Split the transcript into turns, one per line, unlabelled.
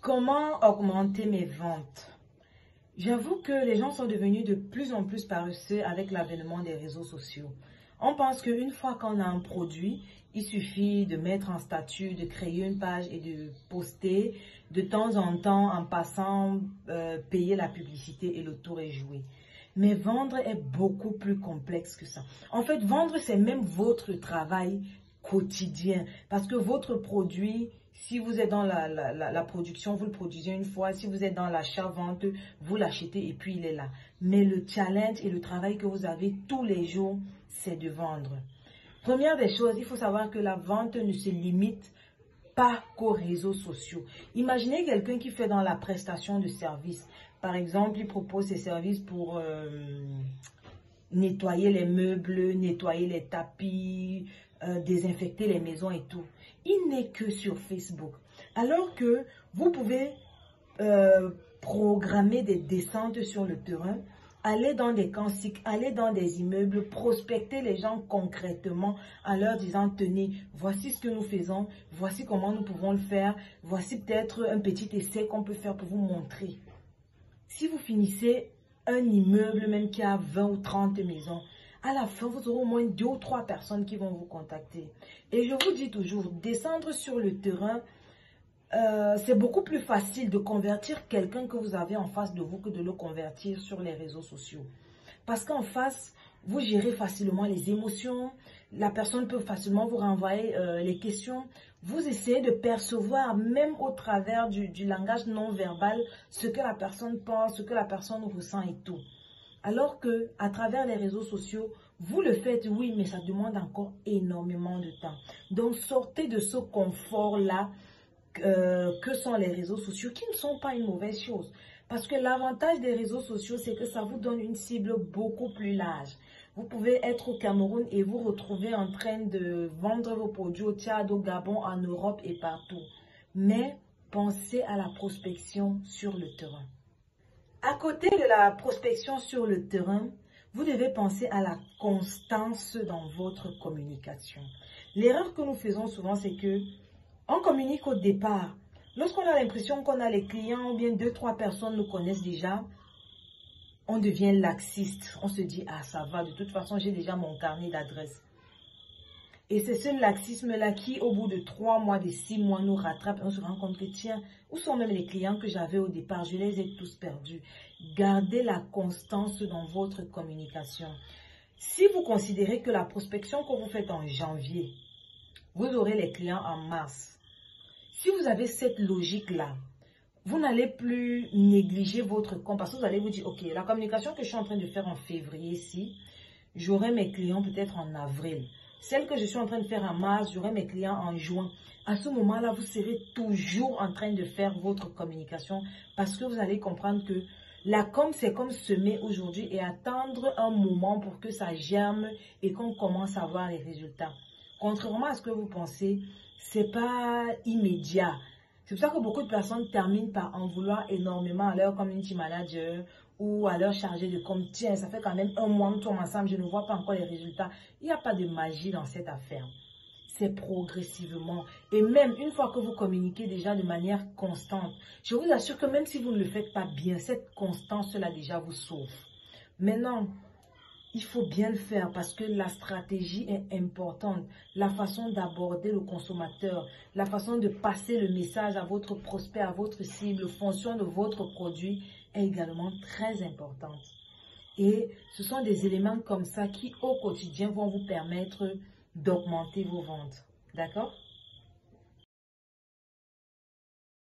Comment augmenter mes ventes? J'avoue que les gens sont devenus de plus en plus paresseux avec l'avènement des réseaux sociaux. On pense qu'une fois qu'on a un produit, il suffit de mettre un statut, de créer une page et de poster de temps en temps en passant, payer la publicité et le tour est joué. Mais vendre est beaucoup plus complexe que ça. En fait, vendre, c'est même votre travail quotidien. Parce que votre produit, si vous êtes dans la production, vous le produisez une fois. Si vous êtes dans l'achat-vente, vous l'achetez et puis il est là. Mais le challenge et le travail que vous avez tous les jours, c'est de vendre. Première des choses, il faut savoir que la vente ne se limite pas qu'aux réseaux sociaux. Imaginez quelqu'un qui fait dans la prestation de services. Par exemple, il propose ses services pour nettoyer les meubles, nettoyer les tapis, désinfecter les maisons et tout. Il n'est que sur Facebook. Alors que vous pouvez programmer des descentes sur le terrain, aller dans des campings, aller dans des immeubles, prospecter les gens concrètement en leur disant, tenez, voici ce que nous faisons, voici comment nous pouvons le faire, voici peut-être un petit essai qu'on peut faire pour vous montrer. Si vous finissez un immeuble même qui a 20 ou 30 maisons, à la fin, vous aurez au moins 2 ou 3 personnes qui vont vous contacter. Et je vous dis toujours, descendre sur le terrain, c'est beaucoup plus facile de convertir quelqu'un que vous avez en face de vous que de le convertir sur les réseaux sociaux. Parce qu'en face, vous gérez facilement les émotions, la personne peut facilement vous renvoyer les questions. Vous essayez de percevoir, même au travers du langage non verbal, ce que la personne pense, ce que la personne ressent et tout. Alors que à travers les réseaux sociaux, vous le faites, oui, mais ça demande encore énormément de temps. Donc, sortez de ce confort-là que sont les réseaux sociaux, qui ne sont pas une mauvaise chose. Parce que l'avantage des réseaux sociaux, c'est que ça vous donne une cible beaucoup plus large. Vous pouvez être au Cameroun et vous retrouver en train de vendre vos produits au Tchad, au Gabon, en Europe et partout. Mais pensez à la prospection sur le terrain. À côté de la prospection sur le terrain, vous devez penser à la constance dans votre communication. L'erreur que nous faisons souvent, c'est que on communique au départ. Lorsqu'on a l'impression qu'on a les clients ou bien 2-3 personnes nous connaissent déjà, on devient laxiste. On se dit, ah ça va, de toute façon j'ai déjà mon carnet d'adresses. Et c'est ce laxisme-là qui, au bout de 3 mois, de 6 mois, nous rattrape. On se rend compte que, tiens, où sont même les clients que j'avais au départ? Je les ai tous perdus. Gardez la constance dans votre communication. Si vous considérez que la prospection que vous faites en janvier, vous aurez les clients en mars. Si vous avez cette logique-là, vous n'allez plus négliger votre compte parce que vous allez vous dire, ok, la communication que je suis en train de faire en février-ci, j'aurai mes clients peut-être en avril. Celle que je suis en train de faire en mars, j'aurai mes clients en juin. À ce moment-là, vous serez toujours en train de faire votre communication parce que vous allez comprendre que la com, c'est comme semer aujourd'hui et attendre un moment pour que ça germe et qu'on commence à voir les résultats. Contrairement à ce que vous pensez, c'est pas immédiat. C'est pour ça que beaucoup de personnes terminent par en vouloir énormément à leur community manager ou à leur chargé de com. Tiens, ça fait quand même 1 mois, nous sommes ensemble, je ne vois pas encore les résultats. Il n'y a pas de magie dans cette affaire. C'est progressivement. Et même une fois que vous communiquez déjà de manière constante, je vous assure que même si vous ne le faites pas bien, cette constance-là déjà vous sauve. Maintenant, il faut bien le faire parce que la stratégie est importante. La façon d'aborder le consommateur, la façon de passer le message à votre prospect, à votre cible, fonction de votre produit est également très importante. Et ce sont des éléments comme ça qui, au quotidien, vont vous permettre d'augmenter vos ventes. D'accord?